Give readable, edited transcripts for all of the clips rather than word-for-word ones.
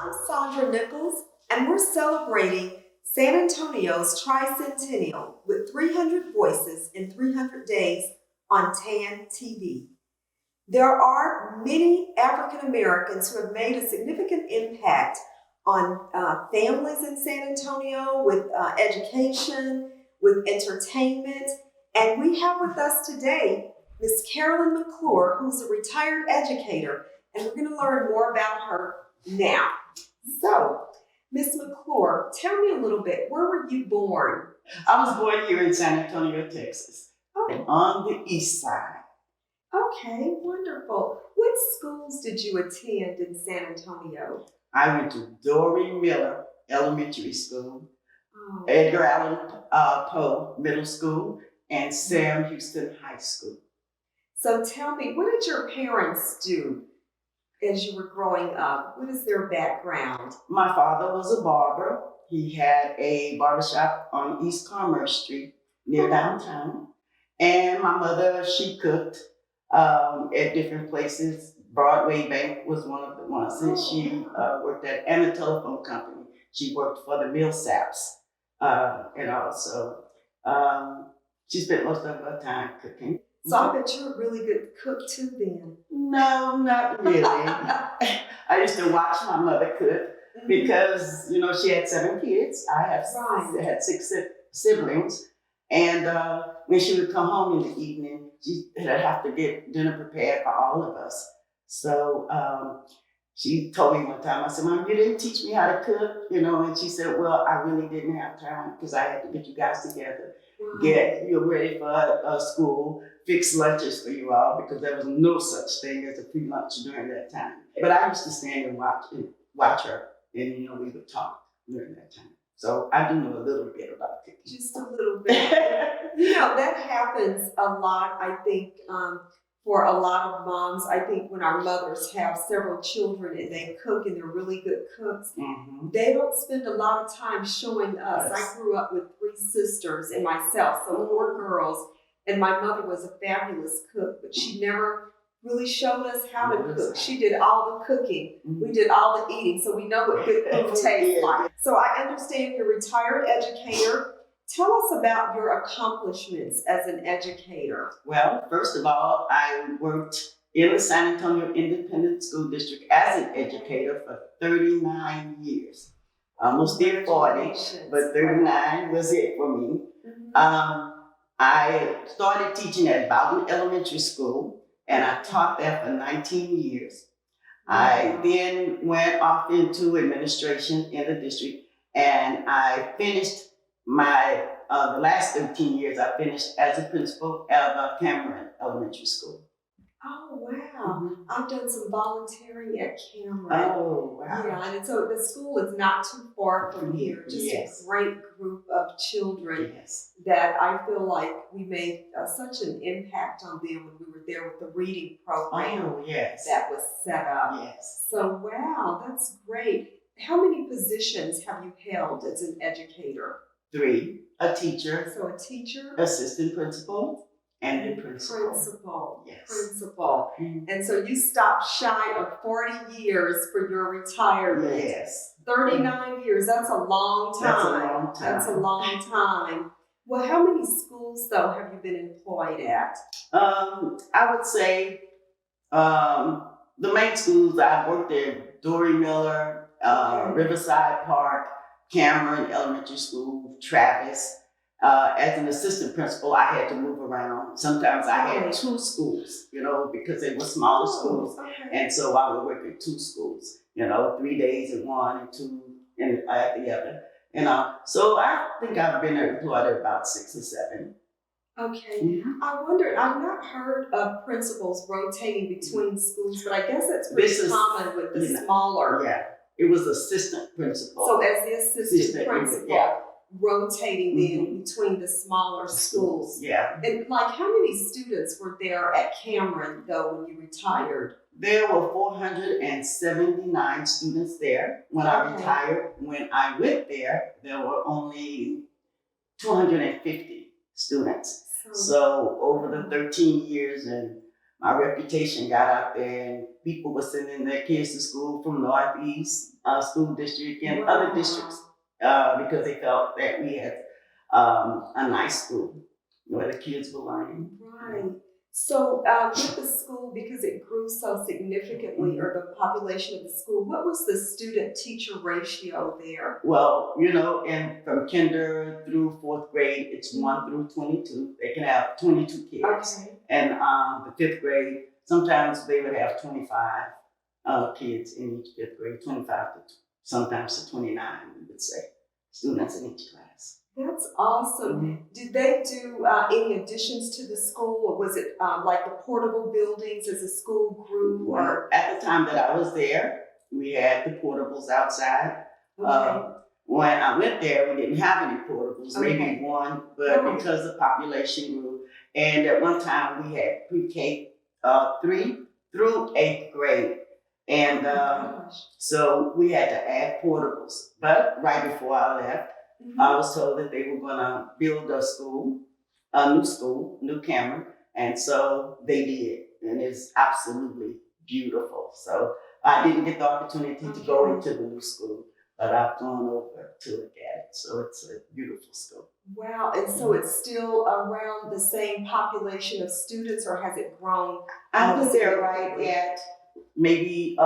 I'm Sandra Nichols, and we're celebrating San Antonio's tricentennial with 300 voices in 300 days on TAN TV. There are many African Americans who have made a significant impact on families in San Antonio with education, with entertainment, and we have with us today Miss Carolyn McClure, who's a retired educator, and we're going to learn more about her now. So, Miss McClure, tell me a little bit, where were you born? I was born here in San Antonio, Texas, Oh, on the east side. okay, wonderful. What schools did you attend in San Antonio? I went to Dory Miller Elementary School, Oh, Edgar Allan Poe Middle School, and Sam Houston High School. so tell me, what did your parents do as you were growing up? What is their background? My father was a barber. He had a barbershop on East Commerce Street near downtown. And my mother, she cooked at different places. Broadway Bank was one of the ones that she worked at, and a telephone company. She worked for the Millsaps, and also she spent most of her time cooking. So I bet you're a really good cook too then. No, not really. I used to watch my mother cook because, you know, she had 7 kids. I had 6 siblings. And when she would come home in the evening, she'd have to get dinner prepared for all of us. So she told me one time, I said, Mom, you didn't teach me how to cook, you know? And she said, well, I really didn't have time because I had to get you guys together, get you ready for school, fix lunches for you all, because there was no such thing as a free lunch during that time. But I used to stand and watch her, and, you know, we would talk during that time. So I do know a little bit about cooking. Just a little bit. You know, that happens a lot, I think, for a lot of moms. I think when our mothers have several children and they cook and they're really good cooks, they don't spend a lot of time showing us. Yes. I grew up with 3 sisters and myself, so 4 girls, and my mother was a fabulous cook, but she never really showed us how to cook. She did all the cooking. We did all the eating, so we know what good food tastes like. So I understand you're a retired educator. Tell us about your accomplishments as an educator. Well, first of all, I worked in the San Antonio Independent School District as an educator for 39 years. Almost did 40, but 39 was it for me. I started teaching at Bowden Elementary School, and I taught there for 19 years. I then went off into administration in the district, and I finished my, the last 13 years, I finished as a principal at Cameron Elementary School. Oh, wow. I've done some volunteering at Cameron. Oh, wow. Yeah, and so the school is not too far from here. Just Yes. a great group of children Yes. that I feel like we made such an impact on them when we were there with the reading program Oh, yes. that was set up. Yes. So, wow, that's great. How many positions have you held as an educator? 3, a teacher, So a teacher, assistant principal, and the principal. principal, Yes. principal. And so you stopped shy of 40 years for your retirement. Yes. 39 years, that's a long time. That's a long time. That's a long time. Well, how many schools, though, have you been employed at? I would say the main schools I worked at, Dory Miller, Riverside Park, Cameron Elementary School, Travis. As an assistant principal, I had to move around. Sometimes I had 2 schools, you know, because they were smaller schools. And so I would work at 2 schools, you know, 3 days in one and 2 at the other. You know, so I think I've been employed at about 6 or 7. Okay. I wondered, I've not heard of principals rotating between schools, but I guess that's pretty common with the smaller. Yeah, it was assistant principal. So as the assistant principal, rotating then between the smaller schools. Yeah. And like, how many students were there at Cameron, though, when you retired? There were 479 students there when I retired. When I went there, there were only 250 students. So over the 13 years and my reputation got out there, and people were sending their kids to school from Northeast School District and other districts because they felt that we had a nice school where the kids were learning. Right. So with the school, because it grew so significantly, or the population of the school, what was the student-teacher ratio there? Well, and from kinder through fourth grade, it's 1 through 22. They can have 22 kids. Okay. And the fifth grade, sometimes they would have 25 kids in each fifth grade, 25 to sometimes to 29, we would say, students in each class. That's awesome. Mm-hmm. Did they do any additions to the school, or was it like the portable buildings as the school grew? Well, at the time that I was there, we had the portables outside. Okay. When I went there, we didn't have any portables, maybe one, but because the population grew. And at one time, we had pre-K 3 through 8th grade. And so we had to add portables. But right before I left, I was told that they were going to build a new school, new Cameron. And so they did. And it's absolutely beautiful. So I didn't get the opportunity to go into the new school, but I've gone over to look at it. So it's a beautiful school. Wow. And so it's still around the same population of students, or has it grown? I was there right at maybe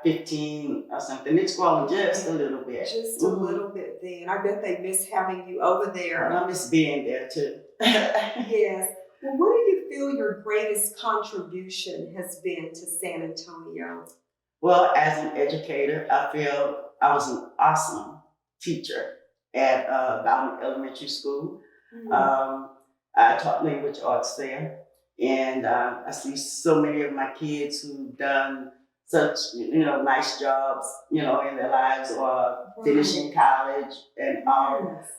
15 or something. It's grown just a little bit. Just a little bit then. I bet they miss having you over there. And I miss being there too. Yes. Well, what do you feel your greatest contribution has been to San Antonio? Well, as an educator, I feel I was an awesome teacher at Bowden Elementary School. I taught language arts there, and I see so many of my kids who've done such nice jobs in their lives, or finishing college. And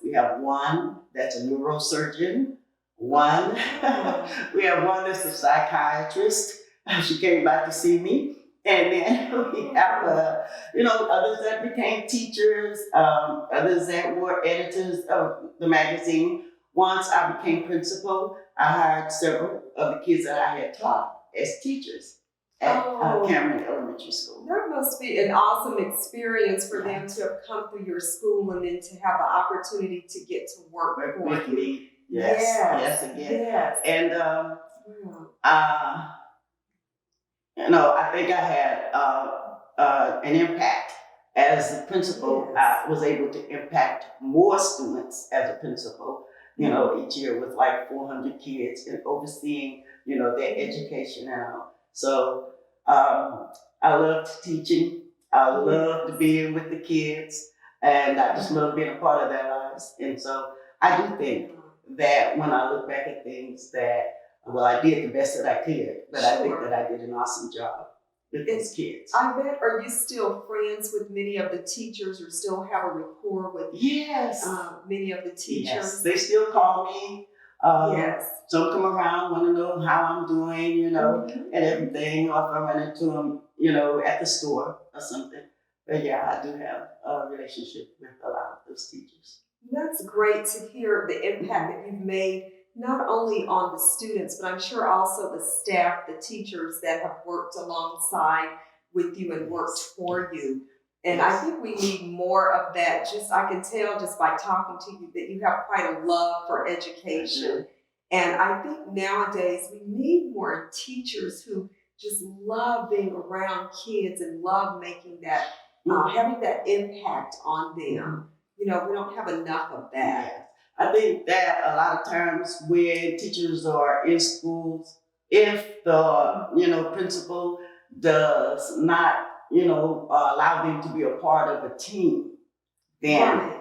we have one that's a neurosurgeon. We have one that's a psychiatrist. She came back to see me. And then we have, others that became teachers, others that were editors of the magazine. Once I became principal, I hired several of the kids that I had taught as teachers at Cameron Elementary School. That must be an awesome experience for them to have come through your school and then to have the opportunity to get to work with you. me. Yes, again. Yes. And I think I had an impact as a principal. I was able to impact more students as a principal, each year with like 400 kids, and overseeing, their education and all. So I loved teaching. I loved being with the kids, and I just loved being a part of their lives. And so I do think that when I look back at things that, I did the best that I could, but I think that I did an awesome job with these kids. I bet, are you still friends with many of the teachers, or still have a rapport with many of the teachers? Yes, they still call me. Some come around, want to know how I'm doing, and everything, or if I run into them, at the store or something. But yeah, I do have a relationship with a lot of those teachers. That's great to hear the impact that you've made, not only on the students, but I'm sure also the staff, the teachers that have worked alongside with you and worked for you. And I think we need more of that. I can tell just by talking to you that you have quite a love for education. And I think nowadays we need more teachers who just love being around kids and love making that, having that impact on them. We don't have enough of that. I think that a lot of times when teachers are in schools, if the principal does not allow them to be a part of a team, then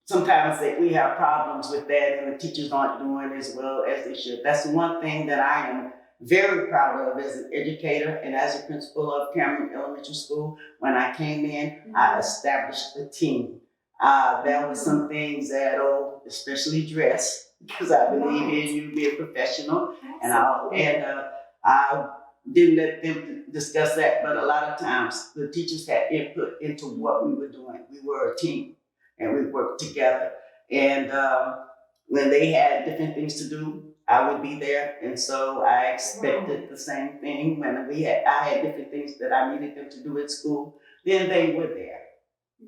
sometimes we have problems with that, and the teachers aren't doing as well as they should. That's the one thing that I am very proud of as an educator and as a principal of Cameron Elementary School. When I came in, I established a team. There were some things that, especially dress, because I believe in you being professional, and I didn't let them discuss that. But a lot of times, the teachers had input into what we were doing. We were a team, and we worked together. And when they had different things to do, I would be there. And so I expected the same thing when I had different things that I needed them to do at school. Then they were there.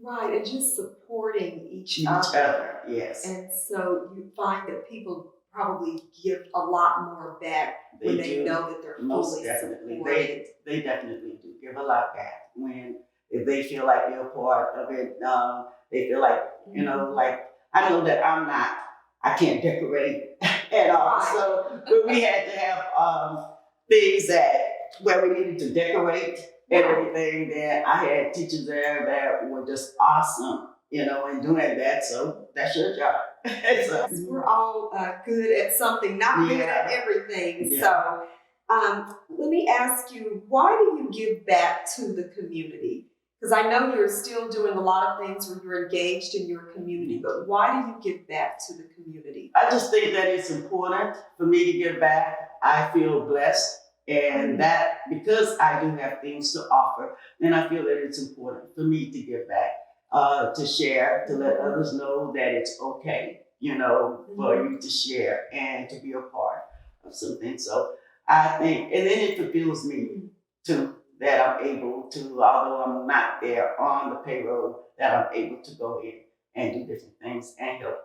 Right, and just supporting each Each other. other, yes. And so you find that people probably give a lot more back when they know that they're fully supported. They definitely do give a lot back when if they feel like they're a part of it. They feel like, you know, like I know that I can't decorate at all. Right. So when we had to have things where we needed to decorate and everything, then I had teachers there that were just awesome, you know, in doing that. So that's your job. Yes, we're all good at something, not good at everything. Yeah. So let me ask you, why do you give back to the community? Because I know you're still doing a lot of things where you're engaged in your community, but why do you give back to the community? I just think that it's important for me to give back. I feel blessed, and that because I do have things to offer, then I feel that it's important for me to give back, to share, to let others know that it's okay, you know, for you to share and to be a part of something. So I think, and then it fulfills me too, that I'm able to, although I'm not there on the payroll, that I'm able to go in and do different things and help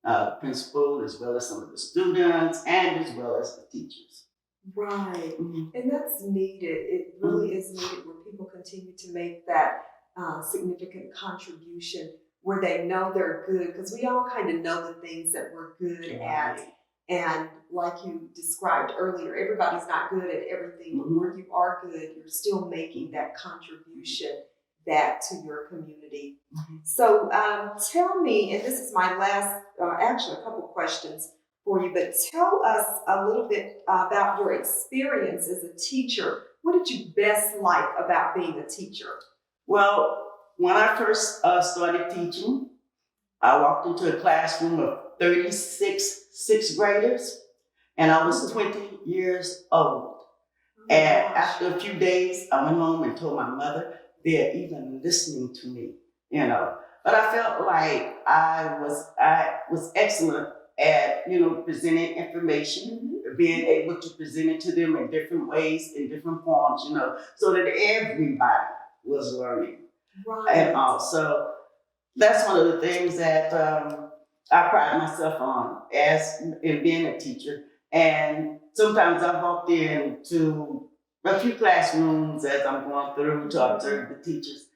the principal as well as some of the students and as well as the teachers. Right, and that's needed. It really is needed where people continue to make that significant contribution where they know they're good, because we all kind of know the things that we're good at. And like you described earlier, everybody's not good at everything, but where you are good, you're still making that contribution back to your community. So tell me, and this is my last, actually a couple questions for you, but tell us a little bit about your experience as a teacher. What did you best like about being a teacher? Well, when I first started teaching, I walked into a classroom of 36 sixth graders, and I was 20 years old. And after a few days, I went home and told my mother they're even listening to me, you know. But I felt like I was excellent at, you know, presenting information, being able to present it to them in different ways, in different forms, you know, so that everybody was learning. And also, that's one of the things that I pride myself on as in being a teacher. And sometimes I've walked into a few classrooms as I'm going through to observe the teachers,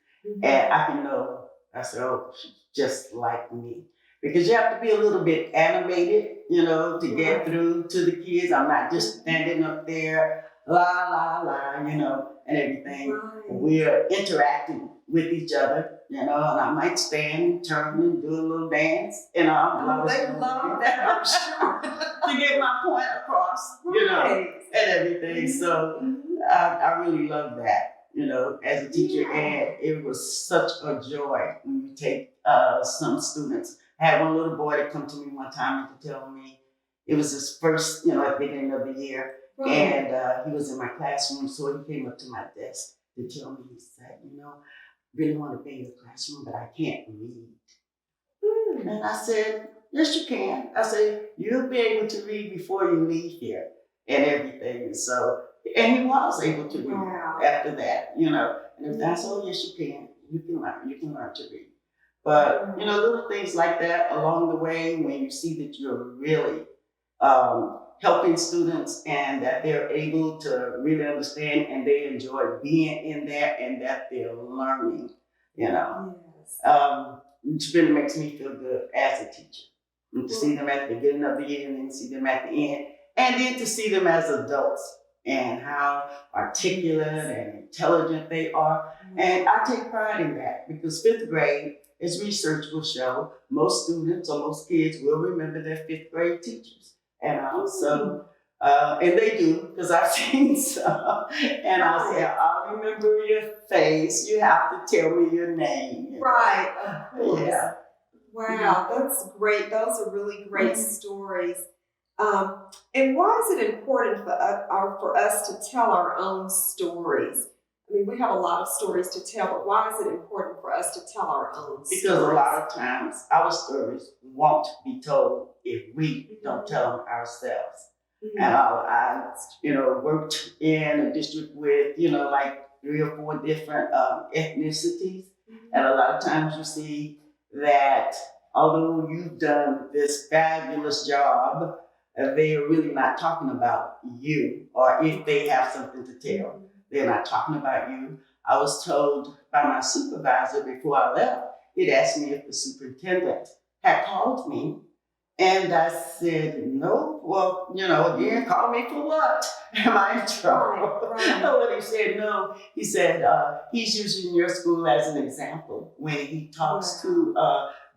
and I can know, I said, oh, she's just like me. Because you have to be a little bit animated, you know, to get through to the kids. I'm not just standing up there, la, la, la, you know, and everything. We're interacting with each other, you know, and I might stand, turn, and do a little dance, you know. They love that, I'm sure. To get my point across, you know, and everything. So I really love that, you know, as a teacher. And it was such a joy when you take some students. I had one little boy that come to me one time and to tell me it was his first, you know, at the beginning of the year. And he was in my classroom, so he came up to my desk to tell me, he said, you know, really want to be in the classroom, but I can't read. And I said, yes, you can. I said, you'll be able to read before you leave here and everything. So, and he was able to read after that, you know. And if I said, oh, yes, you can. You can learn to read. But, you know, little things like that along the way when you see that you're really helping students and that they're able to really understand and they enjoy being in there and that they're learning, you know. It really makes me feel good as a teacher. And to see them at the beginning of the year and then see them at the end. And then to see them as adults and how articulate and intelligent they are. And I take pride in that because fifth grade, as research will show, most students or most kids will remember their fifth grade teachers. And so, and they do, because I've seen some. And I'll say, I'll remember your face. You have to tell me your name. Right, of course. Yeah. Wow, that's great. Those are really great stories. And why is it important for us to tell our own stories? I mean, we have a lot of stories to tell, but why is it important for us to tell our own stories? Because a lot of times our stories won't be told if we don't tell them ourselves. And I, worked in a district with, like 3 or 4 different ethnicities. And a lot of times you see that although you've done this fabulous job, they are really not talking about you, or if they have something to tell, they're not talking about you. I was told by my supervisor before I left, he'd asked me if the superintendent had called me. And I said, no, well, again, call me for what? Am I in trouble? Right. But he said, no. He said, he's using your school as an example when he talks to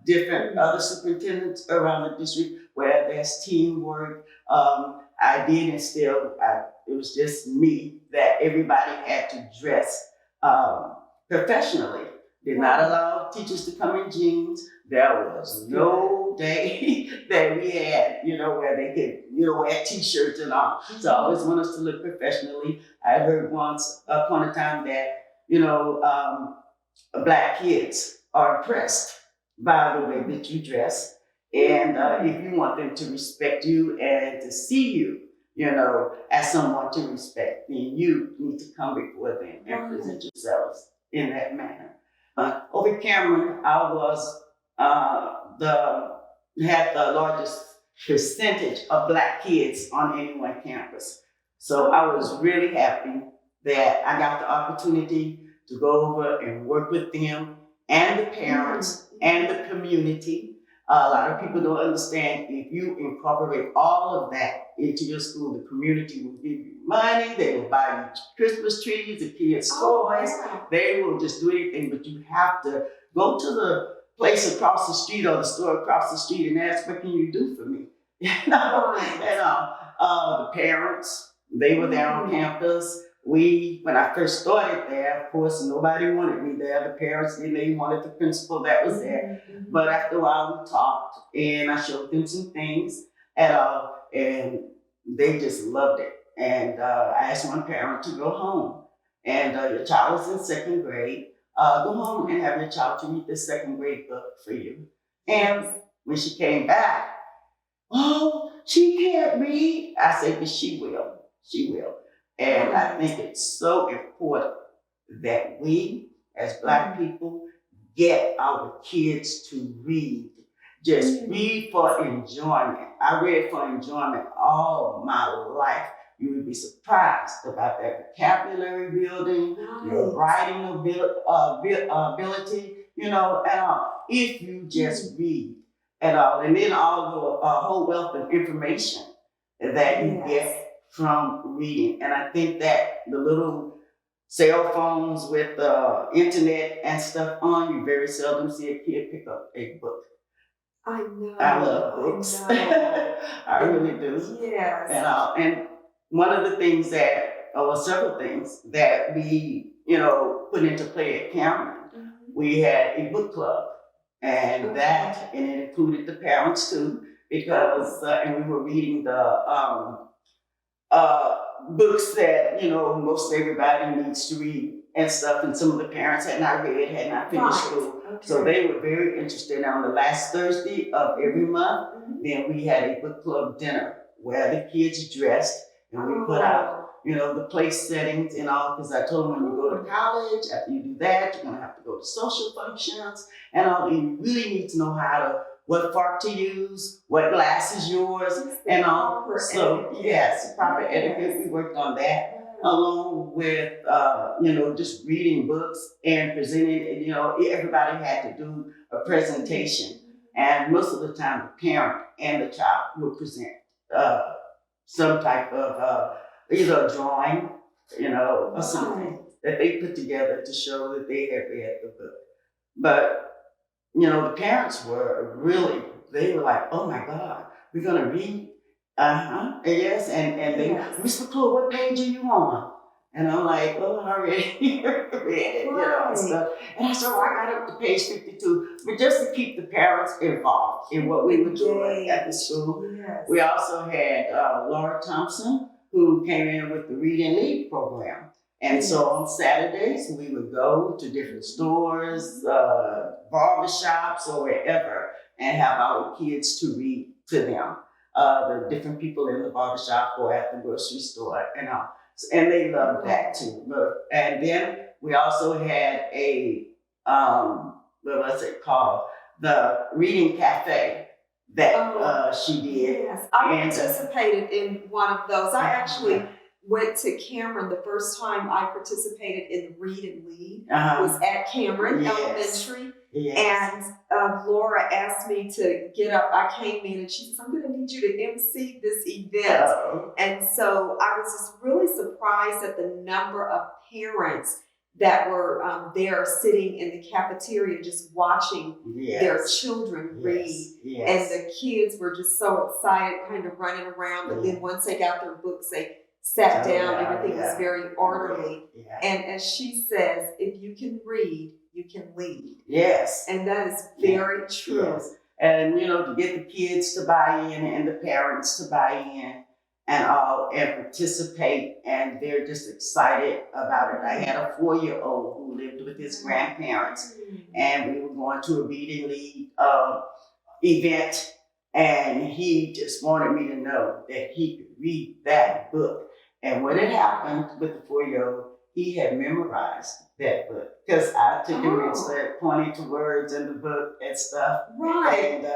different other superintendents around the district where there's teamwork. I did instill, it was just me, that everybody had to dress professionally. Did not allow teachers to come in jeans. There was no day that we had, where they could, wear t-shirts and all. So I always want us to look professionally. I heard once upon a time that, Black kids are impressed by the way that you dress. And if you want them to respect you and to see you, as someone to respect, then you need to come before them and present yourselves in that manner. Over Cameron, I was had the largest percentage of Black kids on any one campus. So I was really happy that I got the opportunity to go over and work with them and the parents and the community. A lot of people don't understand, if you incorporate all of that into your school, the community will give you money, they will buy you Christmas trees, the kids' toys, they will just do anything, but you have to go to the place across the street or the store across the street and ask, what can you do for me? The parents, they were there on campus. When I first started there, of course, nobody wanted me there. The parents didn't even wanted the principal that was there. But after a while, we talked, and I showed them some things, and they just loved it. And I asked one parent to go home, and your child is in 2nd grade. Go home and have your child to read the 2nd grade book for you. And when she came back, oh, she can't read. I said, but she will. She will. And I think it's so important that we, as Black people, get our kids to read. Just read for enjoyment. I read for enjoyment all my life. You would be surprised about that vocabulary building, your writing ability, and all, if you just read and all. And then all the whole wealth of information that you get from reading. And I think that the little cell phones with the internet and stuff on, you very seldom see a kid pick up a book. I know. I love books. I really do. Yes. And one of the things several things that we, put into play at Cameron, we had a book club. And and it included the parents too, because, and we were reading the books that, most everybody needs to read and stuff. And some of the parents had not finished school. So they were very interested. On the last Thursday of every month, then we had a book club dinner where the kids dressed and we put out, the place settings and all, because I told them when you go to college, after you do that, you're going to have to go to social functions and all. And you really need to know what fork to use, what glass is yours, and all. So, yes, proper etiquette. We worked on that along with, just reading books and presenting. Everybody had to do a presentation. And most of the time, the parent and the child would present some type of either a drawing, or something that they put together to show that they had read the book. But the parents were they were like, oh my God, we're going to read? Yes. And they, Mr. McClure, what page are you on? And I'm like, oh, I already read it, and stuff. And I said, I got up to page 52. But just to keep the parents involved in what we were doing at the school. Yes. We also had Laura Thompson, who came in with the Read and Lead program. And so on Saturdays, we would go to different stores, barbershops, or wherever, and have our kids to read to them. the different people in the barbershop or at the grocery store, and they loved that too. And then we also had a what was it called? The reading cafe that she did. Yes, I participated in one of those. I actually went to Cameron the first time I participated in the Read and Lead was at Cameron Elementary. Yes. And Laura asked me to get up. I came in and she says, I'm going to need you to MC this event. And so I was just really surprised at the number of parents that were there sitting in the cafeteria just watching their children read. And the kids were just so excited, kind of running around. But then once they got their books, they sat down. Everything was very orderly. And as she says, if you can read, you can lead. Yes. And that is very true. Yes. And, to get the kids to buy in and the parents to buy in and participate, and they're just excited about it. I had a 4-year-old who lived with his grandparents, and we were going to a Read and Lead event, and he just wanted me to know that he could read that book. And what had happened with the 4-year-old, he had memorized that book because I took him and started pointing to words in the book and stuff. Right. And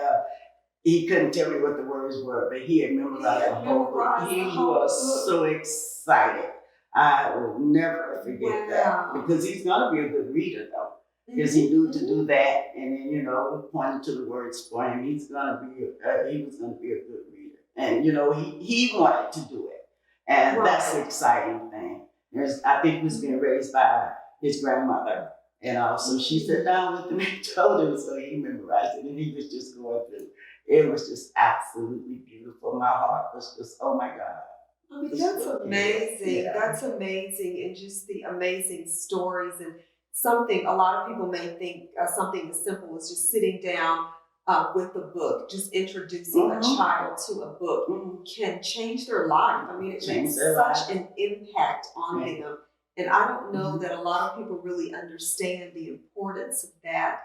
he couldn't tell me what the words were, but he had memorized the whole book. He was so excited. I will never forget that because he's going to be a good reader, though. Because he knew to do that, and then we pointed to the words for him. He was going to be a good reader, and he wanted to do it, and that's the exciting thing. I think he was being raised by his grandmother, so she sat down with him and told him, so he memorized it, and he was just going through. It was just absolutely beautiful. My heart was just, oh my God. I mean, that's amazing. Yeah. That's amazing, and just the amazing stories and something. A lot of people may think something as simple as just sitting down with a book, just introducing a child to a book can change their life. I mean, it makes such an impact on them. And I don't know that a lot of people really understand the importance of that.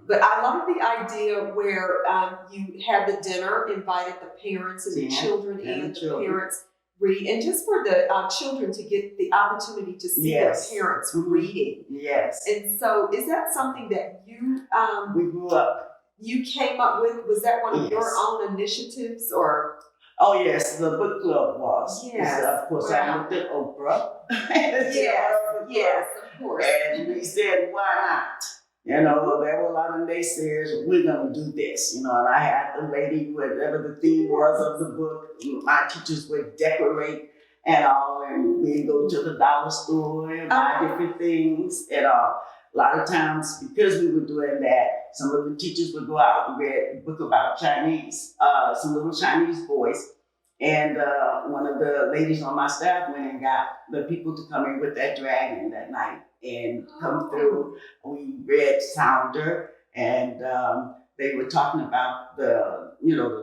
But I love the idea where you had the dinner, invited the parents and the children and the parents read, and just for the children to get the opportunity to see their parents reading. Yes. And so is that something that you we grew up. You came up with? Was that one of your own initiatives, or? Oh yes, the book club was. Yes. Of course, I looked at Oprah. Yes, of course. And we said, why not? There were a lot of naysayers. We're going to do this, and I had the lady, whatever the theme was of the book, my teachers would decorate and all, and we'd go to the dollar store and buy different things and all. A lot of times, because we were doing that, some of the teachers would go out and read a book about Chinese, some little Chinese boys. And one of the ladies on my staff went and got the people to come in with that dragon that night and come through. We read Sounder, and they were talking about the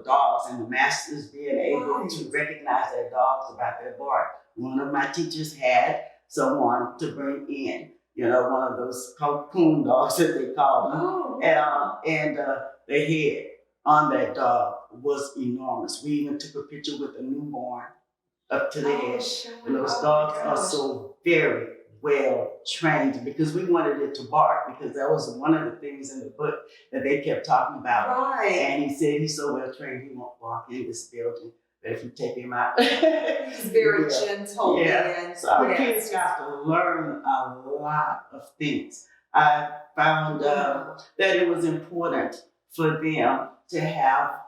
dogs and the masters being able to recognize their dogs about their bark. One of my teachers had someone to bring in, one of those cocoon dogs that they call them. And the head on that dog was enormous. We even took a picture with a newborn up to the head. And those dogs are so very well trained because we wanted it to bark, because that was one of the things in the book that they kept talking about. Right. And he said he's so well trained he won't bark in this building. But if you take him out, he's very gentle. Yeah. So our kids got to learn a lot of things. I found that it was important for them to have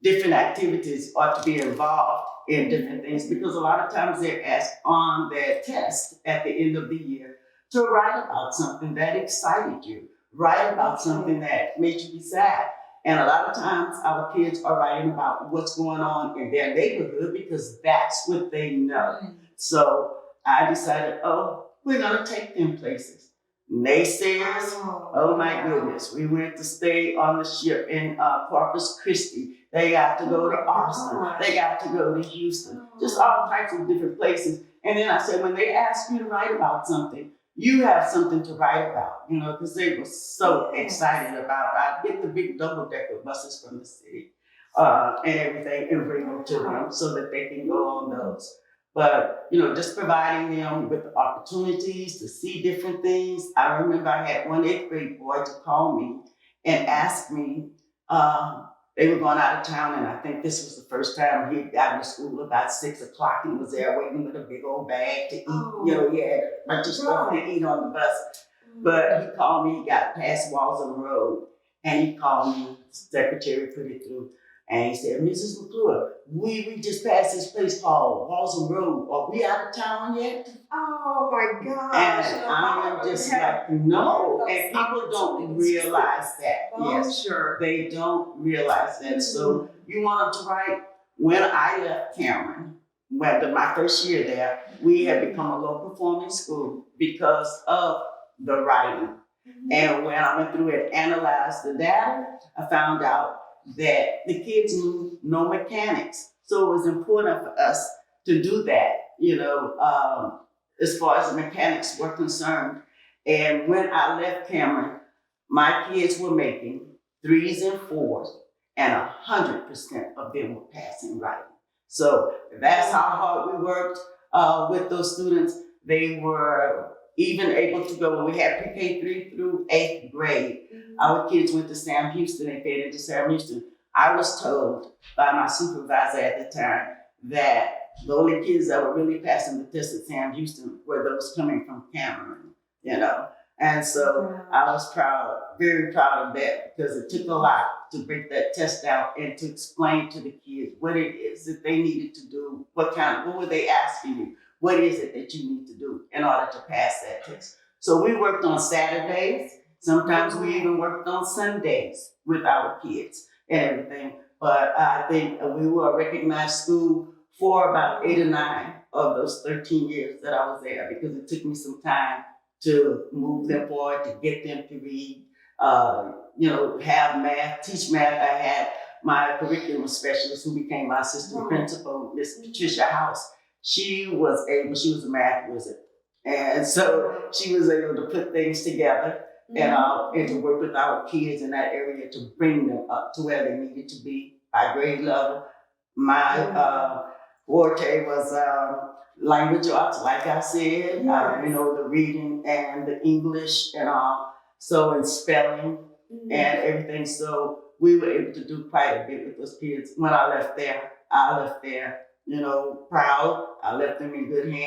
different activities or to be involved in different things, because a lot of times they're asked on their test at the end of the year to write about something that excited you, write about something that made you be sad. And a lot of times our kids are writing about what's going on in their neighborhood because that's what they know. So I decided, we're going to take them places. Naysayers, oh my goodness. We went to stay on the ship in Corpus Christi. They got to go to Austin. They got to go to Houston. Just all types of different places. And then I said, when they ask you to write about something, you have something to write about, because they were so excited about it. I get the big double-decker buses from the city. and everything and bring them to them so that they can go on those. But, just providing them with the opportunities to see different things. I remember I had one 8th grade boy to call me and ask me, they were going out of town, and I think this was the first time he had gotten to school about 6 o'clock. He was there waiting with a big old bag to eat. He had a bunch of stuff to eat on the bus. But he called me, he got past Walls on the Road, and he called me, secretary put it through, and he said, Mrs. McClure, we just passed this place called Walls on the Road. Are we out of town yet? Oh my gosh. And I am just like, no. And people don't realize that. Yes, sure. they don't realize that. So you want them to write, when I left Cameron, my first year there, we had become a low performing school because of the writing. And when I went through and analyzed the data, I found out that the kids knew no mechanics. So it was important for us to do that, as far as the mechanics were concerned. And when I left Cameron, my kids were making 3s and 4s, and 100% of them were passing writing. So that's how hard we worked with those students. They were even able to go, when we had pre-K 3 through 8th grade, our kids went to Sam Houston, they paid into Sam Houston. I was told by my supervisor at the time that the only kids that were really passing the test at Sam Houston were those coming from Cameron, And so I was very proud of that, because it took a lot to break that test out and to explain to the kids what it is that they needed to do, what were they asking you? What is it that you need to do in order to pass that test? So we worked on Saturdays. Sometimes we even worked on Sundays with our kids and everything. But I think we were a recognized school for about 8 or 9 of those 13 years that I was there, because it took me some time to move them forward, to get them to read, have math, teach math. I had my curriculum specialist who became my assistant principal, Miss Patricia House. She was a math wizard. And so she was able to put things together and to work with our kids in that area to bring them up to where they needed to be by grade level. My forte was language arts, like I said, the reading and the English and all, so and spelling and everything. So we were able to do quite a bit with those kids. When I left there, proud. I left them in good hands.